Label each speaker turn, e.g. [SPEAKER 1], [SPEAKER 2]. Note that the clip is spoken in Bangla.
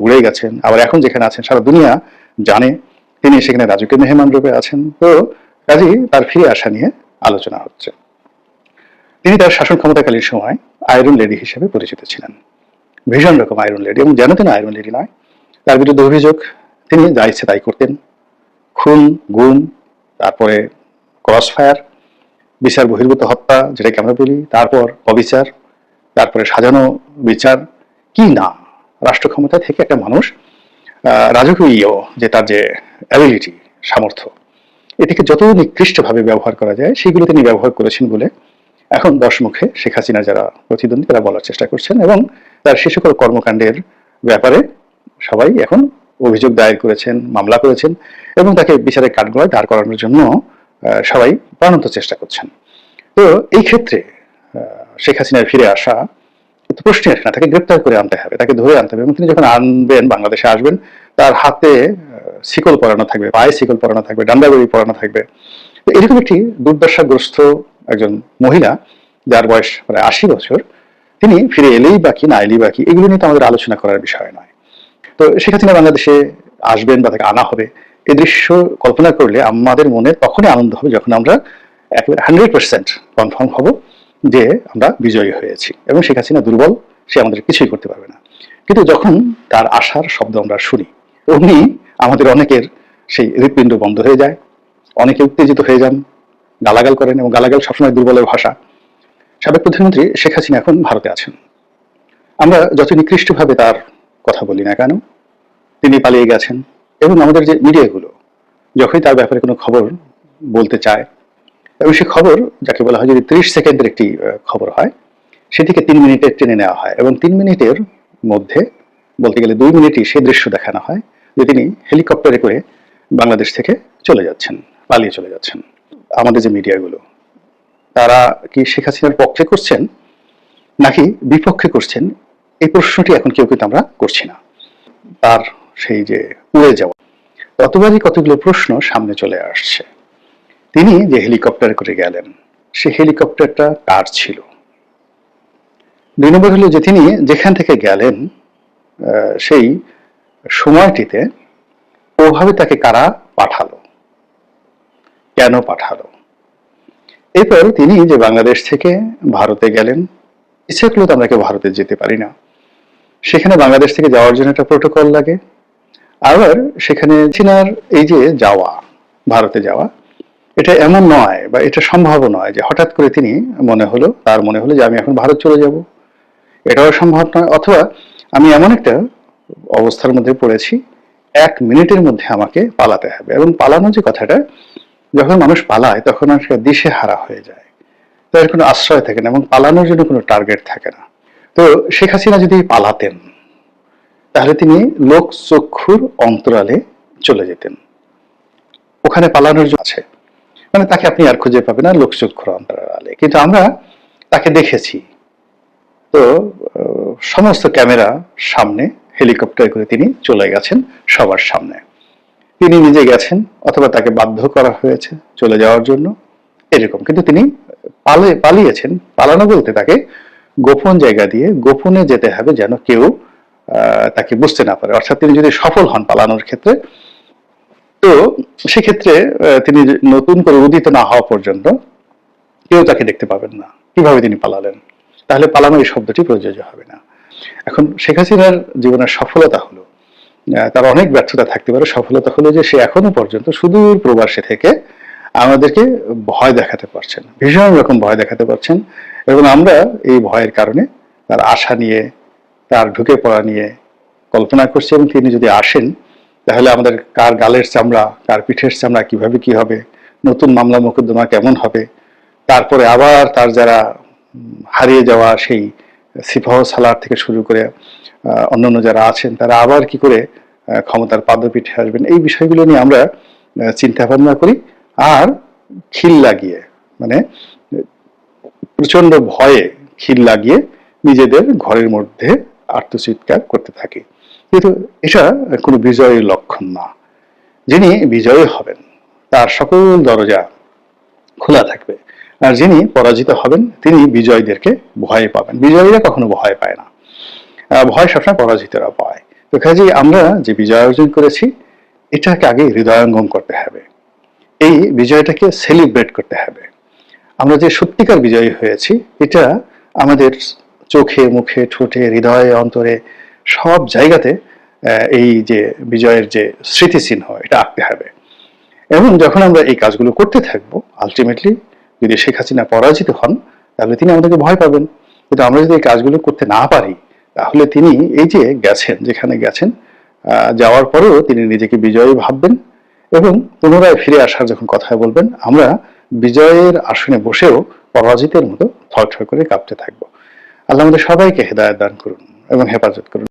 [SPEAKER 1] উড়ে গেছেন, আবার এখন যেখানে আছেন সারা দুনিয়া জানে তিনি সেখানে রাজকীয় মেহমান রূপে আছেন। তো কাজেই তার ফিরে আসা নিয়ে আলোচনা হচ্ছে। তিনি তার শাসন ক্ষমতাকালীন সময় আয়রন লেডি হিসেবে পরিচিত ছিলেন, ভীষণ রকম আয়রন লেডি, এবং যেন তিনি আয়রন লেডি নয়। তার বিরুদ্ধে অভিযোগ, তিনি যা ইচ্ছে তাই করতেন, খুন, গুম, তারপরে ক্রস ফায়ার, বিচার বহির্ভূত হত্যা যেটাকে আমরা বলি, তারপর অবিচার, তারপরে সাজানো বিচার, কি না। রাষ্ট্র ক্ষমতা থেকে একটা মানুষ রাজকীয় যে তার যে অ্যাবিলিটি, সামর্থ্য, এটিকে যত নিকৃষ্টভাবে ব্যবহার করা যায় সেগুলো তিনি ব্যবহার করেছেন বলে এখন দশমুখে শেখ হাসিনা যারা প্রতিদ্বন্দ্বী তারা বলার চেষ্টা করছেন, এবং তার সে সকল কর্মকাণ্ডের ব্যাপারে সবাই এখন অভিযোগ দায়ের করেছেন, মামলা করেছেন, এবং তাকে বিচারের কাঠগড়ায় দাঁড় করানোর জন্য সবাই প্রাণান্ত চেষ্টা করছেন। তো এই ক্ষেত্রে শেখ হাসিনার ফিরে আসা প্রশ্নই আসে না। তাকে গ্রেপ্তার করে আনতে হবে, তাকে ধরে আনতে হবে, এবং তিনি যখন আনবেন, বাংলাদেশে আসবেন, তার হাতে শিকল পরানো থাকবে, পায়ে শিকল পরানো থাকবে, ডান্ডাবেড়ি পরানো থাকবে। এরকম একটি দুর্দশাগ্রস্ত একজন মহিলা, যার বয়স প্রায় 80 বছর, তিনি ফিরে এলেই বা কি না এলেই বা কি, এগুলো নিয়ে তো আমাদের আলোচনা করার বিষয় নয়। তো শেখ হাসিনা বাংলাদেশে আসবেন বা তাকে আনা হবে, এই দৃশ্য কল্পনা করলে আমাদের মনে তখনই আনন্দ হবে যখন আমরা একেবারে 100% কনফার্ম হব যে আমরা বিজয়ী হয়েছি এবং শেখ হাসিনা দুর্বল, সে আমাদের কিছুই করতে পারবে না। কিন্তু যখন তার আসার শব্দ আমরা শুনি, অমনি আমাদের অনেকের সেই হৃৎপিণ্ড বন্ধ হয়ে যায়, অনেকে উত্তেজিত হয়ে যান, গালাগাল করেন, এবং গালাগাল সবসময় দুর্বলের ভাষা। সাবেক প্রধানমন্ত্রী শেখ হাসিনা এখন ভারতে আছেন। আমরা যত নিকৃষ্টভাবে তার কথা বলি না কেন, তিনি পালিয়ে গেছেন, এবং আমাদের যে মিডিয়াগুলো যখনই তার ব্যাপারে কোনো খবর বলতে চায়, এবং সে খবর যাকে বলা হয় যদি 30 সেকেন্ডের একটি খবর হয়, সেটিকে 3 মিনিটে টেনে নেওয়া হয়, এবং 3 মিনিটের মধ্যে বলতে গেলে 2 মিনিটই সে দৃশ্য দেখানো হয় যে তিনি হেলিকপ্টারে করে বাংলাদেশ থেকে চলে যাচ্ছেন, পালিয়ে চলে যাচ্ছেন। আমাদের যে মিডিয়াগুলো, তারা কি শেখ হাসিনার পক্ষে করছেন নাকি বিপক্ষে করছেন, এই প্রশ্নটি এখন কেউ কিন্তু আমরা করছি না। তার সেই যে উড়ে যাওয়া, ততবারই কতগুলো প্রশ্ন সামনে চলে আসছে। তিনি যে হেলিকপ্টারে করে গেলেন, সে হেলিকপ্টারটা কার ছিল? 2 নম্বর হলো যে তিনি যেখান থেকে গেলেন সেই সময়টিতে ওভাবে তাকে কারা পাঠালো, কেন পাঠালো? এরপর তিনি যে বাংলাদেশ থেকে ভারতে গেলেন, ইচ্ছা করলে তো আমরা কেউ ভারতে যেতে পারি না, সেখানে বাংলাদেশ থেকে যাওয়ার জন্য একটা প্রোটোকল লাগে। আবার সেখানে চীনার এই যে যাওয়া, ভারতে যাওয়া, এটা এমন নয় বা এটা সম্ভব নয় যে হঠাৎ করে তিনি তার মনে হলো যে আমি এখন ভারত চলে যাব, এটাও সম্ভব নয়। অথবা আমি এমন একটা অবস্থার মধ্যে পড়েছি, 1 মিনিটের মধ্যে আমাকে পালাতে হবে, এবং পালানো যে কথাটা, যখন মানুষ পালায় তখন একটা দিশে হারা হয়ে যায়, তার কোনো আশ্রয় থাকে না, এবং পালানোর জন্য কোনো টার্গেট থাকে না। তো শেখ হাসিনা যদি পালাতেন, তাহলে তিনি লোক চক্ষুর অন্তরালে চলে যেতেন, ওখানে পালানোর জন্য আছে, মানে তাকে আপনি আর খুঁজে পাবেন না লোকচক্ষুর অন্তরালে। কিন্তু আমরা তাকে দেখেছি, তো সমস্ত ক্যামেরা সামনে হেলিকপ্টার করে তিনি চলে গেছেন সবার সামনে। তিনি নিজে গেছেন অথবা তাকে বাধ্য করা হয়েছে চলে যাওয়ার জন্য, এরকম। কিন্তু তিনি পালিয়েছেন, পালানো বলতে তাকে গোপন জায়গা দিয়ে গোপনে যেতে হবে যেন কেউ তাকে বুঝতে না পারে। অর্থাৎ তিনি যদি সফল হন পালানোর ক্ষেত্রে, তো সেক্ষেত্রে তিনি নতুন করে উদিত না হওয়া পর্যন্ত কেউ তাকে দেখতে পাবেন না কিভাবে তিনি পালালেন, তাহলে পালানো এই শব্দটি প্রযোজ্য হবে না। এখন শেখ হাসিনার জীবনের সফলতা হলো, তার অনেক ব্যর্থতা থাকতে পারে, সফলতা হলো যে সে এখনো পর্যন্ত সুদূর প্রবাসে থেকে আমাদেরকে ভয় দেখাতে পারছেন, ভীষণ রকম ভয় দেখাতে পারছেন, এবং আমরা এই ভয়ের কারণে তার আশা নিয়ে, তার ঢুকে পড়া নিয়ে কল্পনা করছি, এবং তিনি যদি আসেন তাহলে আমাদের কার গালের চামড়া, কার পিঠের চামড়া কিভাবে কি হবে, নতুন মামলা মোকদ্দমা কেমন হবে, তারপরে আবার তার যারা হারিয়ে যাওয়া সেই সিপাহ সালার থেকে শুরু করে অন্যান্য যারা আছেন তারা আবার কি করে ক্ষমতার পাদপীঠে আসবেন, এই বিষয়গুলো নিয়ে আমরা চিন্তা ভাবনা করি, আর খিল লাগিয়ে, মানে প্রচন্ড ভয়ে খিল লাগিয়ে নিজেদের ঘরের মধ্যে আত্মচিৎকার করতে থাকি। কিন্তু এটা কোনো বিজয়ের লক্ষণ না। যিনি বিজয়ী হবেন তার সকল দরজা খোলা থাকবে, আর যিনি পরাজিত হবেন তিনি বিজয়ীদেরকে ভয় পাবেন। বিজয়ীরা কখনো ভয় পায় না, ভয় সবসময় পরাজিতরা পায়। তো কাজেই আমরা যে বিজয় অর্জন করেছি এটাকে আগে হৃদয়ঙ্গম করতে হবে, এই বিজয়টাকে সেলিব্রেট করতে হবে। আমরা যে সত্যিকার বিজয়ী হয়েছি এটা আমাদের চোখে মুখে ঠোঁটে হৃদয়ে অন্তরে সব জায়গাতে এই যে বিজয়ের যে স্মৃতিচিহ্ন এটা আঁকতে হবে। এবং যখন আমরা এই কাজগুলো করতে থাকবো, আলটিমেটলি যদি শেখ হাসিনা পরাজিত হন তাহলে তিনি আমাদেরকে ভয় পাবেন। কিন্তু আমরা যদি এই কাজগুলো করতে না পারি তাহলে তিনি এই যে গেছেন, যেখানে গেছেন যাওয়ার পরেও তিনি নিজেকে বিজয়ী ভাববেন এবং পুনরায় ফিরে আসার যখন কথা বলবেন আমরা বিজয়ের আসনে বসেও পরাজিতের মতো থরথর করে কাঁপতে থাকবো। আল্লাহ আমাদের সবাইকে হেদায়েত দান করুন এবং হেফাজত করুন।